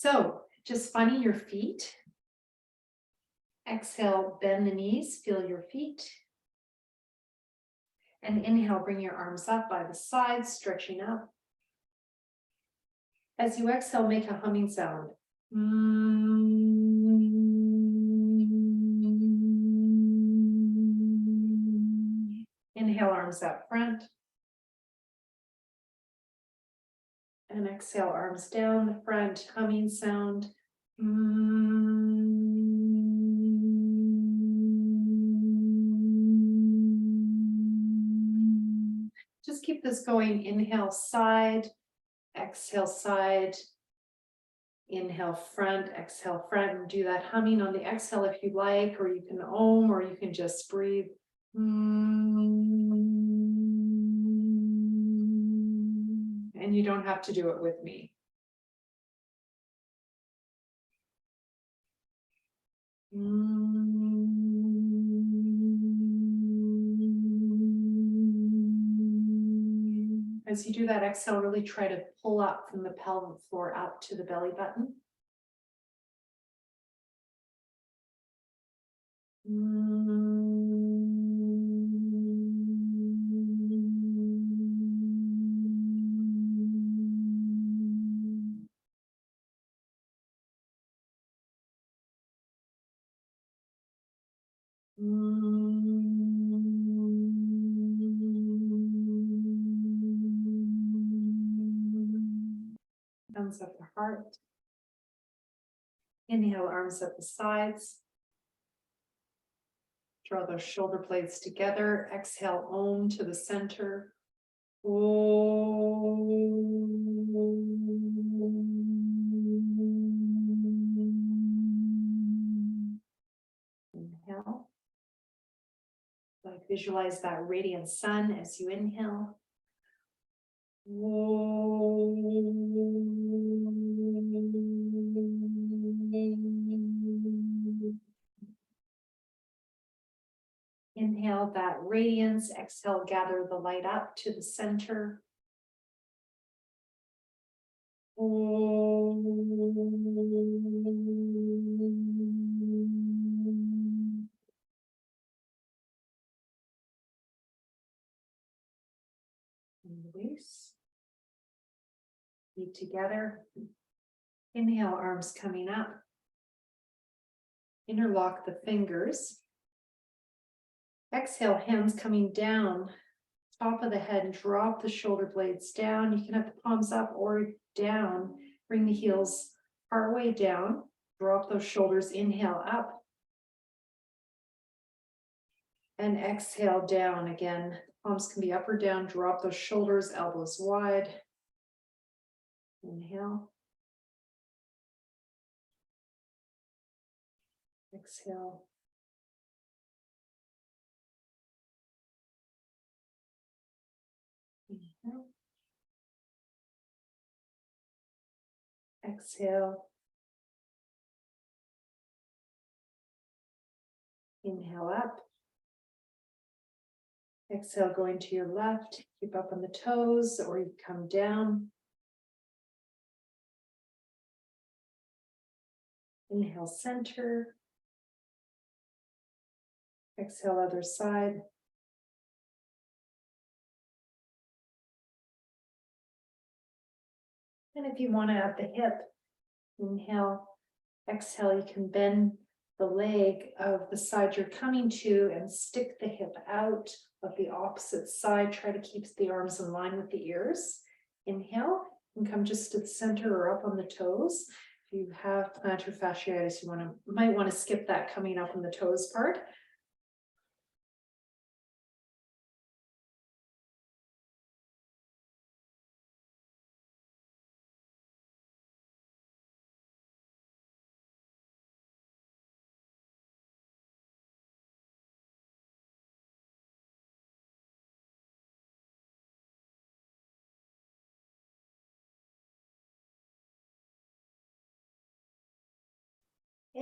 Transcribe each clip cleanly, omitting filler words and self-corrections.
So just finding your feet. Exhale, bend the knees, feel your feet. And inhale, bring your arms up by the sides, stretching up. As you exhale, make a humming sound. Inhale, arms up front. And exhale, arms down the front, humming sound. Just keep this going. Inhale, side, exhale, side. Inhale, front, exhale, front, and do that humming on the exhale if you like, or you can om, or you can just breathe. And you don't have to do it with me. As you do that exhale, really try to pull up from the pelvic floor up to the belly button. Thumbs up the heart. Inhale, arms at the sides. Draw those shoulder blades together. Exhale, om to the center. Inhale. Like visualize that radiant sun as you inhale. Inhale that radiance, exhale, gather the light up to the center. And release. Feet together. Inhale, arms coming up. Interlock the fingers. Exhale, hands coming down, top of the head, and drop the shoulder blades down. You can have the palms up or down. Bring the heels partway down. Drop those shoulders, inhale up. And exhale down again. Palms can be up or down. Drop those shoulders, elbows wide. Inhale. Exhale. Inhale. Exhale. Inhale up. Exhale, going to your left. Keep up on the toes, or you come down. Inhale, center. Exhale, other side. And if you want to add the hip, inhale, exhale, you can bend the leg of the side you're coming to and stick the hip out of the opposite side. Try to keep the arms in line with the ears. Inhale, and come just to the center or up on the toes. If you have plantar fasciitis, you might want to skip that coming up on the toes part.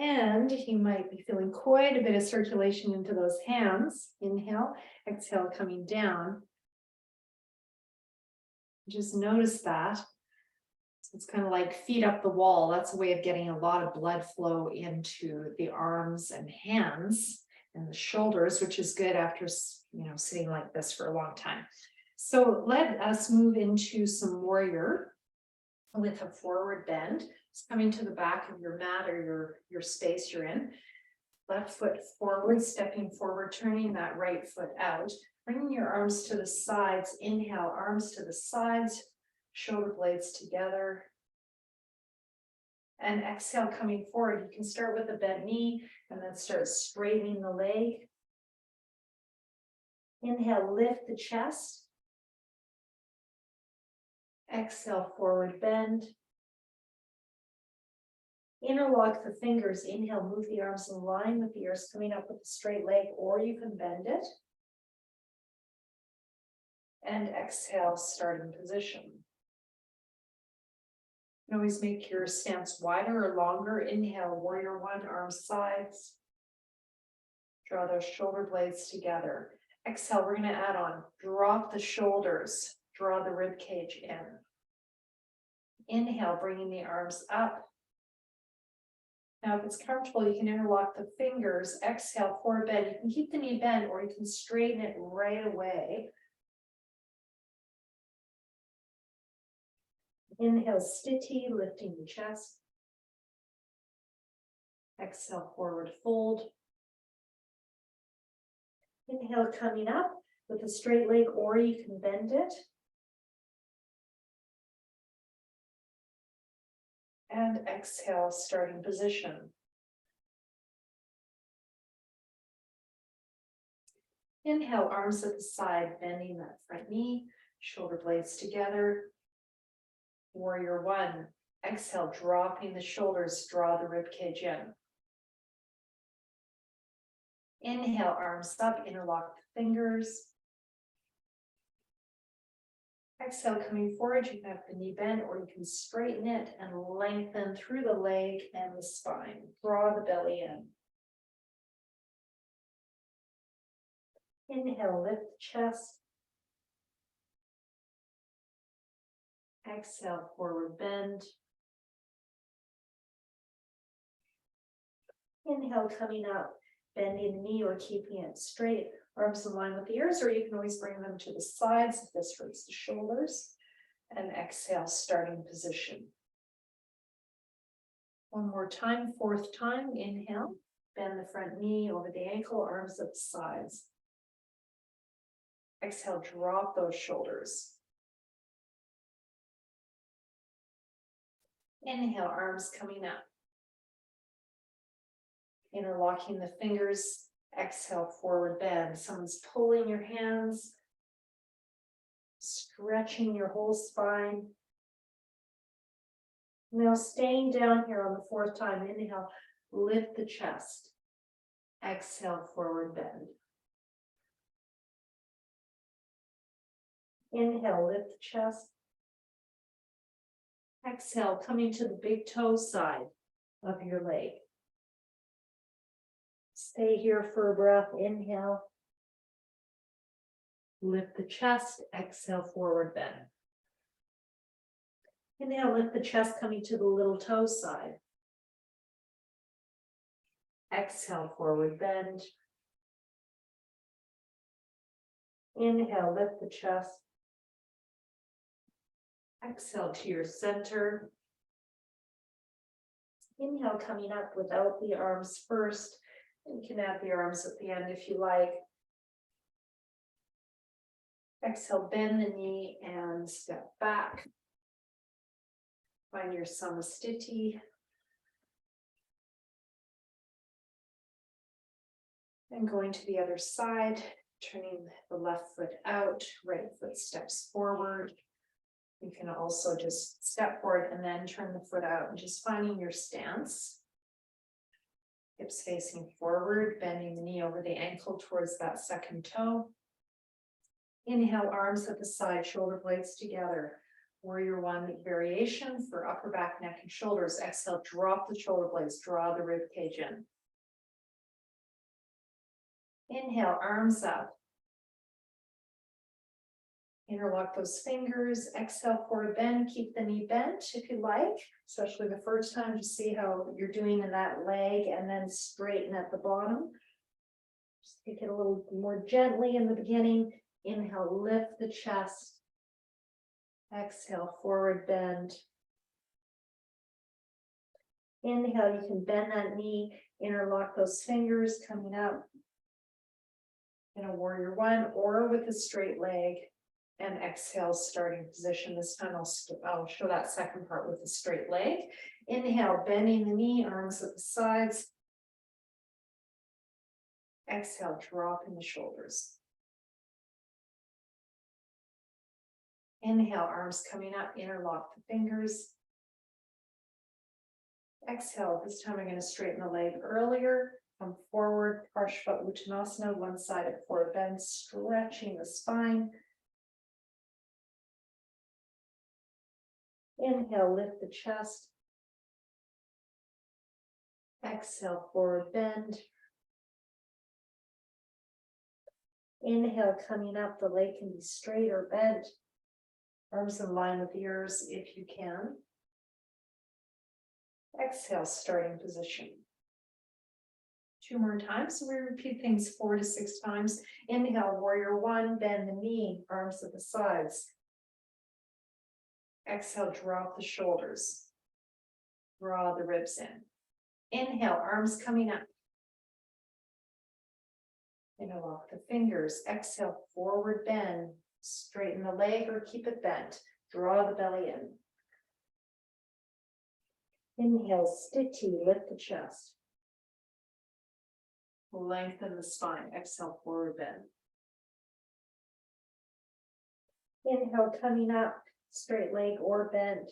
And you might be feeling quite a bit of circulation into those hands. Inhale, exhale, coming down. Just notice that. It's kind of like feet up the wall. That's a way of getting a lot of blood flow into the arms and hands and the shoulders, which is good after, sitting like this for a long time. So let us move into some warrior with a forward bend. It's coming to the back of your mat or your space you're in. Left foot forward, stepping forward, turning that right foot out. Bringing your arms to the sides. Inhale, arms to the sides, shoulder blades together. And exhale, coming forward. You can start with a bent knee and then start straightening the leg. Inhale, lift the chest. Exhale, forward bend. Interlock the fingers. Inhale, move the arms in line with the ears, coming up with a straight leg, or you can bend it. And exhale, starting position. You can always make your stance wider or longer. Inhale, warrior one, arms sides. Draw those shoulder blades together. Exhale, we're going to add on. Drop the shoulders. Draw the rib cage in. Inhale, bringing the arms up. Now, if it's comfortable, you can interlock the fingers. Exhale, forward bend. You can keep the knee bent or you can straighten it right away. Inhale, stitti, lifting the chest. Exhale, forward fold. Inhale, coming up with a straight leg, or you can bend it. And exhale, starting position. Inhale, arms at the side, bending that front knee, shoulder blades together. Warrior one. Exhale, dropping the shoulders, draw the rib cage in. Inhale, arms up, interlock the fingers. Exhale, coming forward, you can have the knee bend or you can straighten it and lengthen through the leg and the spine. Draw the belly in. Inhale, lift the chest. Exhale, forward bend. Inhale, coming up, bending the knee or keeping it straight. Arms in line with the ears, or you can always bring them to the sides if this hurts the shoulders. And exhale, starting position. One more time, fourth time. Inhale, bend the front knee over the ankle, arms at the sides. Exhale, drop those shoulders. Inhale, arms coming up. Interlocking the fingers. Exhale, forward bend. Someone's pulling your hands, stretching your whole spine. Now staying down here on the fourth time. Inhale, lift the chest. Exhale, forward bend. Inhale, lift the chest. Exhale, coming to the big toe side of your leg. Stay here for a breath. Inhale. Lift the chest. Exhale, forward bend. Inhale, lift the chest, coming to the little toe side. Exhale, forward bend. Inhale, lift the chest. Exhale to your center. Inhale, coming up without the arms first. You can add the arms at the end if you like. Exhale, bend the knee and step back. Find your samastiti. And going to the other side, turning the left foot out, right foot steps forward. You can also just step forward and then turn the foot out and just finding your stance. Hips facing forward, bending the knee over the ankle towards that second toe. Inhale, arms at the side, shoulder blades together. Warrior one variation for upper back, neck, and shoulders. Exhale, drop the shoulder blades, draw the rib cage in. Inhale, arms up. Interlock those fingers, exhale for a bend, keep the knee bent if you like, especially the first time to see how you're doing in that leg, and then straighten at the bottom. Just take it a little more gently in the beginning. Inhale, lift the chest. Exhale, forward bend. Inhale, you can bend that knee, interlock those fingers coming up in a warrior one or with a straight leg. And exhale, starting position. This time I'll show that second part with the straight leg. Inhale, bending the knee, arms at the sides. Exhale, dropping the shoulders. Inhale, arms coming up, interlock the fingers. Exhale, this time I'm going to straighten the leg earlier. Come forward, Parshva Uttanasana, one side at forward bend, stretching the spine. Inhale, lift the chest. Exhale, forward bend. Inhale, coming up, the leg can be straight or bent. Arms in line with ears if you can. Exhale, starting position. 2 more times. So we repeat things 4 to 6 times. Inhale, warrior one, bend the knee, arms at the sides. Exhale, drop the shoulders. Draw the ribs in. Inhale, arms coming up. Interlock the fingers. Exhale, forward bend. Straighten the leg or keep it bent. Draw the belly in. Inhale, Sthiti, lift the chest. Lengthen the spine. Exhale, forward bend. Inhale, coming up, straight leg or bend.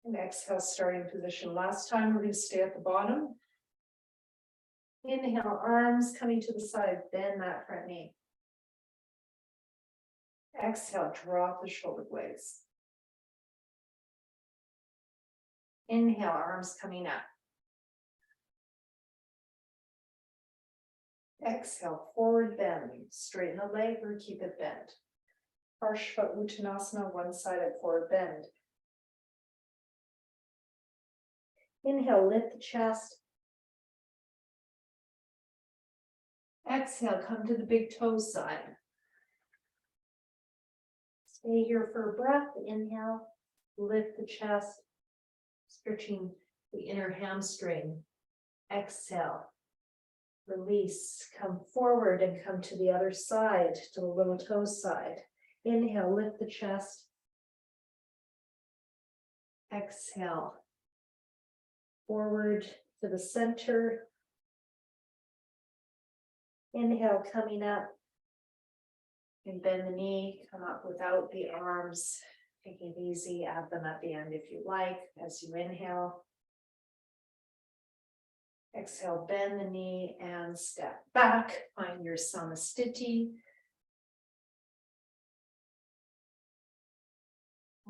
And exhale, starting position. Last time, we're going to stay at the bottom. Inhale, arms coming to the side, bend that front knee. Exhale, drop the shoulder blades. Inhale, arms coming up. Exhale, forward bend. Straighten the leg or keep it bent. Parshva Uttanasana, one side at forward bend. Inhale, lift the chest. Exhale, come to the big toe side. Stay here for a breath. Inhale, lift the chest, stretching the inner hamstring. Exhale, release, come forward and come to the other side, to the little toe side. Inhale, lift the chest. Exhale, forward to the center. Inhale, coming up. And bend the knee, come up without the arms. Take it easy, add them at the end if you like, as you inhale. Exhale, bend the knee and step back. Find your Samasthiti.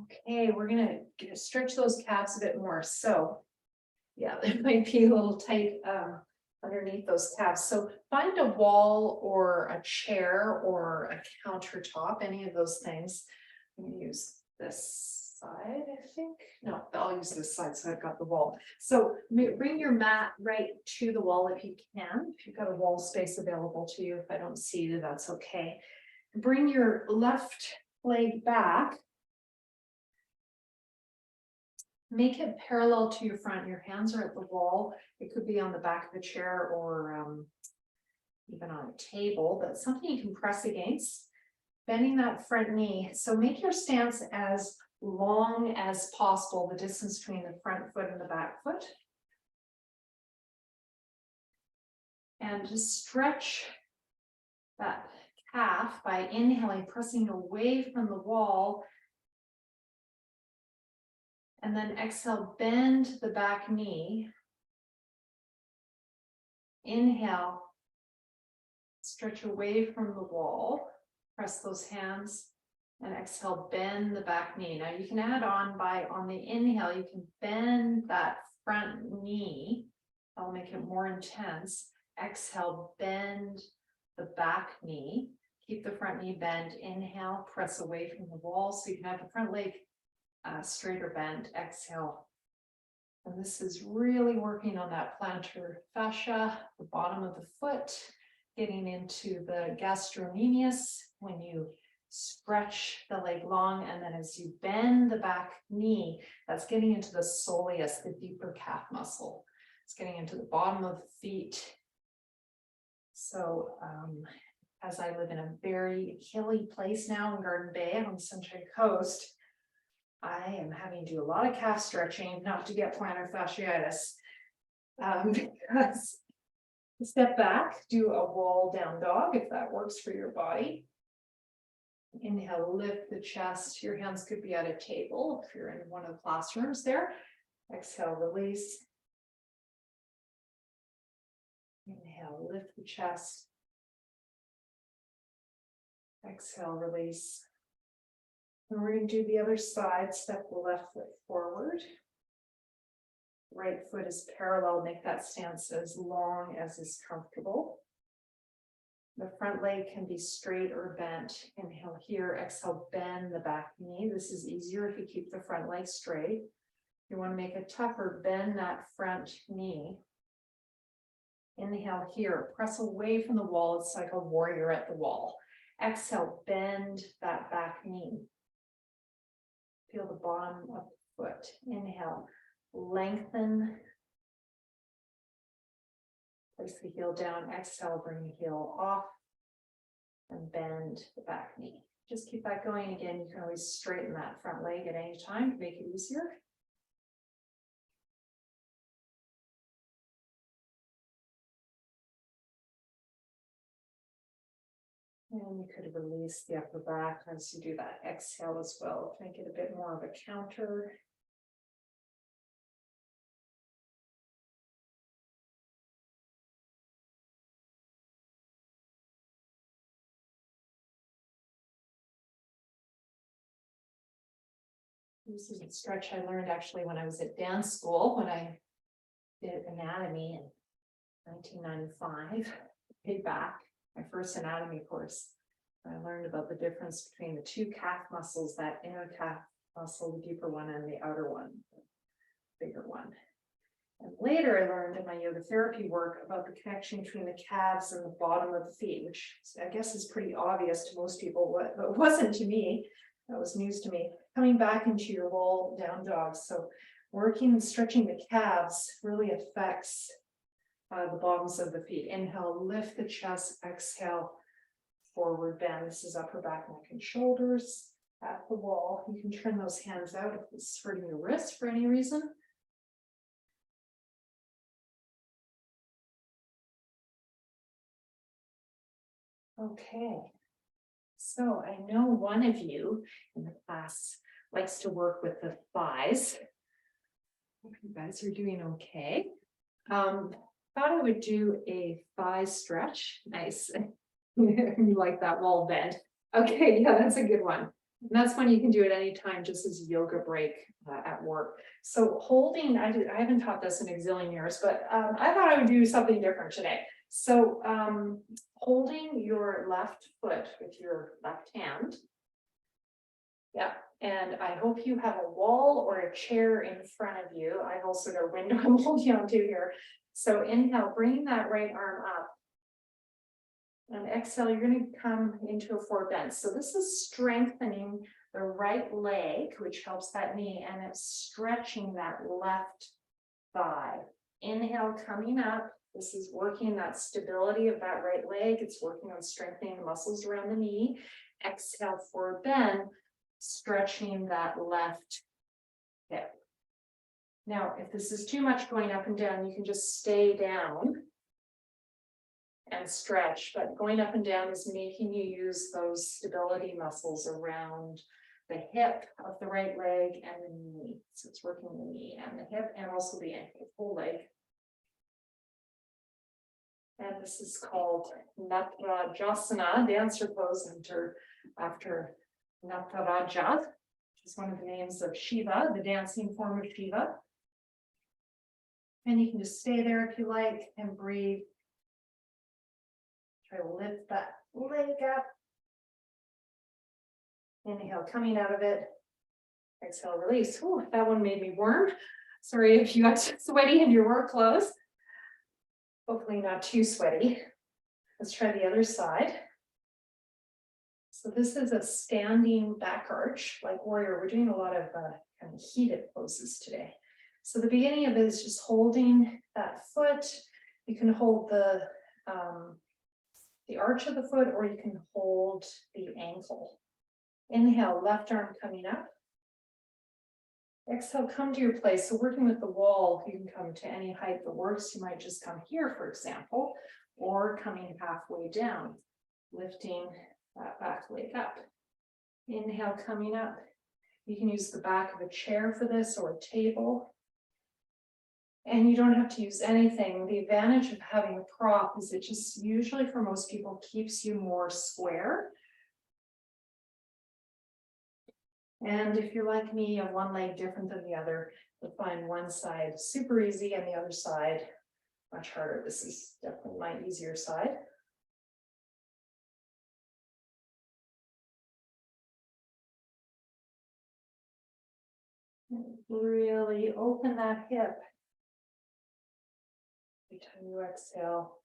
Okay, we're gonna stretch those calves a bit more. So, yeah, they might be a little tight underneath those calves. So find a wall or a chair or a countertop, any of those things. I'm gonna use this side, I think. No, I'll use this side, so I've got the wall. So bring your mat right to the wall if you can. If you've got a wall space available to you. If I don't see you, that's okay. Bring your left leg back. Make it parallel to your front. Your hands are at the wall. It could be on the back of a chair or even on a table, but something you can press against. Bending that front knee. So make your stance as long as possible, the distance between the front foot and the back foot. And just stretch that calf by inhaling, pressing away from the wall. And then exhale, bend the back knee. Inhale, stretch away from the wall, press those hands, and exhale, bend the back knee. Now you can add on the inhale, you can bend that front knee. That'll make it more intense. Exhale, bend the back knee. Keep the front knee bent. Inhale, press away from the wall so you can have the front leg straight or bent. Exhale. And this is really working on that plantar fascia, the bottom of the foot, getting into the gastrocnemius when you stretch the leg long, and then as you bend the back knee, that's getting into the soleus, the deeper calf muscle. It's getting into the bottom of the feet. So as I live in a very hilly place now in Garden Bay on the Sunshine Coast, I am having to do a lot of calf stretching not to get plantar fasciitis. Because step back, do a wall down dog if that works for your body. Inhale, lift the chest. Your hands could be at a table if you're in one of the classrooms there. Exhale, release. Inhale, lift the chest. Exhale, release. And we're going to do the other side. Step the left foot forward. Right foot is parallel. Make that stance as long as is comfortable. The front leg can be straight or bent. Inhale here, exhale, bend the back knee. This is easier if you keep the front leg straight. You want to make it tougher, bend that front knee. Inhale here, press away from the wall. It's like a warrior at the wall. Exhale, bend that back knee. Feel the bottom of the foot. Inhale, lengthen. Place the heel down. Exhale, bring the heel off and bend the back knee. Just keep that going. Again, you can always straighten that front leg at any time to make it easier. And you could release the upper back as you do that exhale as well. Make it a bit more of a counter. This is a stretch I learned actually when I was at dance school, when I did anatomy in 1995, way back, my first anatomy course. I learned about the difference between the two calf muscles, that inner calf muscle, the deeper one, and the outer one, the bigger one. And later I learned in my yoga therapy work about the connection between the calves and the bottom of the feet, which I guess is pretty obvious to most people, but it wasn't to me. That was news to me. Coming back into your wall down dog. So working and stretching the calves really affects the bottoms of the feet. Inhale, lift the chest. Exhale, forward bend. This is upper back, neck, and shoulders at the wall. You can turn those hands out if it's hurting your wrist for any reason. Okay. So I know one of you in the class likes to work with the thighs. Hope you guys are doing okay. Thought I would do a thigh stretch. Nice. You like that wall bend. Okay, yeah, that's a good one. And that's one you can do at any time, just as a yoga break at work. So holding, I haven't taught this in a gazillion years, but I thought I would do something different today. So holding your left foot with your left hand. Yeah, and I hope you have a wall or a chair in front of you. I've also got a window I'm holding on to here. So inhale, bring that right arm up. And exhale, you're going to come into a forward bend. So this is strengthening the right leg, which helps that knee, and it's stretching that left thigh. Inhale, coming up. This is working that stability of that right leg. It's working on strengthening the muscles around the knee. Exhale, forward bend, stretching that left hip. Now, if this is too much going up and down, you can just stay down and stretch, but going up and down is making you use those stability muscles around the hip of the right leg and the knee. So it's working the knee and the hip and also the ankle, full leg. And this is called Natarajasana, dancer pose after Nataraja, which is one of the names of Shiva, the dancing form of Shiva. And you can just stay there if you like and breathe. Try to lift that leg up. Inhale, coming out of it. Exhale, release. Ooh, that one made me warm. Sorry if you got sweaty in your work clothes. Hopefully not too sweaty. Let's try the other side. So this is a standing back arch, like warrior. We're doing a lot of kind of heated poses today. So the beginning of it is just holding that foot. You can hold the arch of the foot, or you can hold the ankle. Inhale, left arm coming up. Exhale, come to your place. So working with the wall, you can come to any height that works. You might just come here, for example, or coming halfway down, lifting that back leg up. Inhale, coming up. You can use the back of a chair for this, or a table. And you don't have to use anything. The advantage of having a prop is it just usually for most people keeps you more square. And if you're like me, you have one leg different than the other, you'll find one side super easy and the other side much harder. This is definitely my easier side. Really open that hip every time you exhale.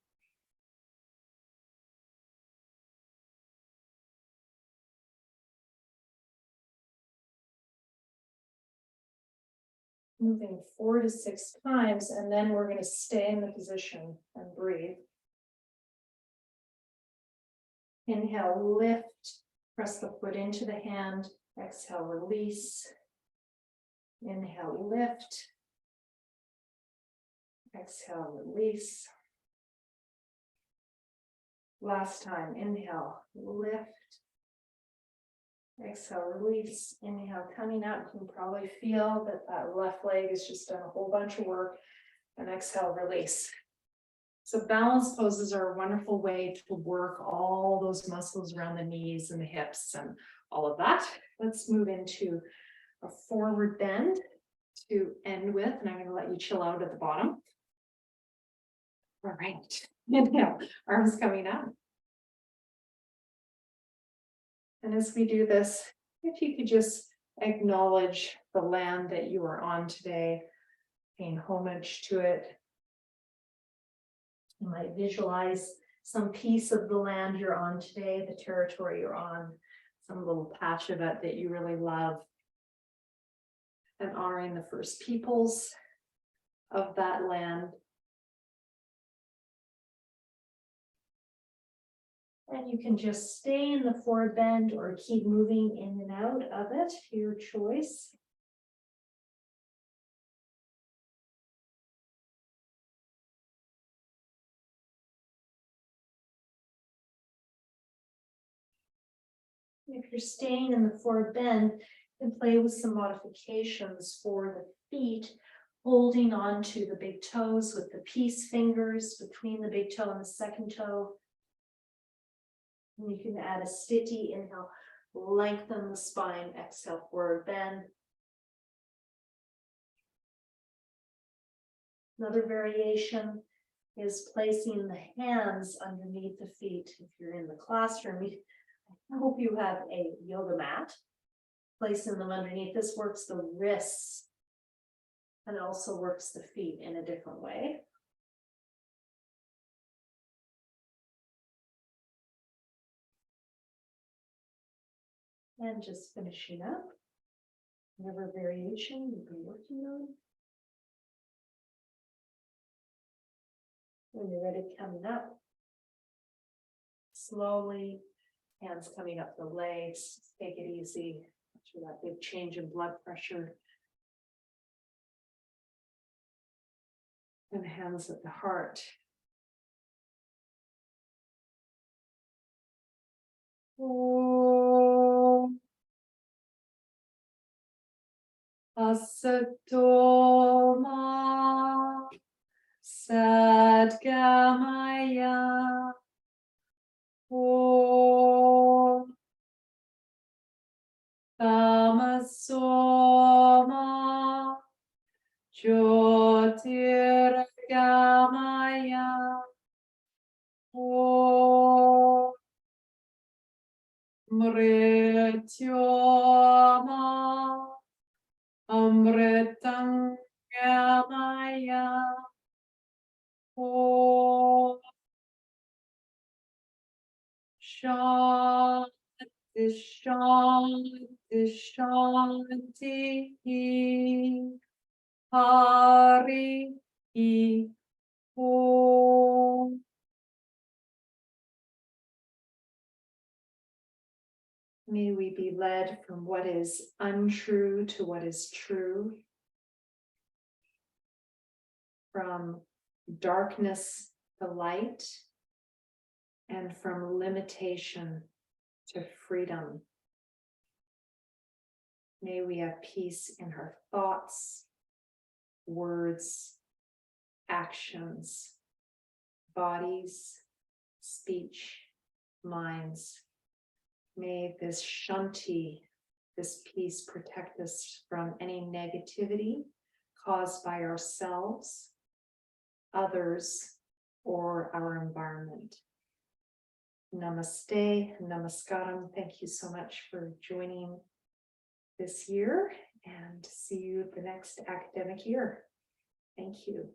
Moving 4 to 6 times, and then we're going to stay in the position and breathe. Inhale, lift, press the foot into the hand. Exhale, release. Inhale, lift. Exhale, release. Last time, inhale, lift. Exhale, release. Inhale, coming up. You can probably feel that that left leg has just done a whole bunch of work. And exhale, release. So balance poses are a wonderful way to work all those muscles around the knees and the hips and all of that. Let's move into a forward bend to end with, and I'm going to let you chill out at the bottom. All right. Inhale, arms coming up. And as we do this, if you could just acknowledge the land that you are on today, paying homage to it. You might visualize some piece of the land you're on today, the territory you're on, some little patch of it that you really love. And honoring the first peoples of that land. And you can just stay in the forward bend or keep moving in and out of it, your choice. If you're staying in the forward bend, you can play with some modifications for the feet, holding on to the big toes with the peace fingers between the big toe and the second toe. And you can add a steady inhale, lengthen the spine, exhale, forward bend. Another variation is placing the hands underneath the feet. If you're in the classroom, I hope you have a yoga mat. Placing them underneath. This works the wrists and also works the feet in a different way. And just finishing up. Whatever variation you've been working on. When you're ready, coming up. Slowly, hands coming up the legs. Take it easy. After that big change in blood pressure. And hands at the heart. Om Asatoma Sadgamaya Om Tamasoma Jyotirgamaya Om Amrityoma Amritam Gamaya Om Shanti Shanti Shanti Hari Om. May we be led from what is untrue to what is true, from darkness to light, and from limitation to freedom. May we have peace in our thoughts, words, actions, bodies, speech, minds. May this Shanti, this peace, protect us from any negativity caused by ourselves, others, or our environment. Namaste, namaskaram. Thank you so much for joining this year, and see you the next academic year. Thank you.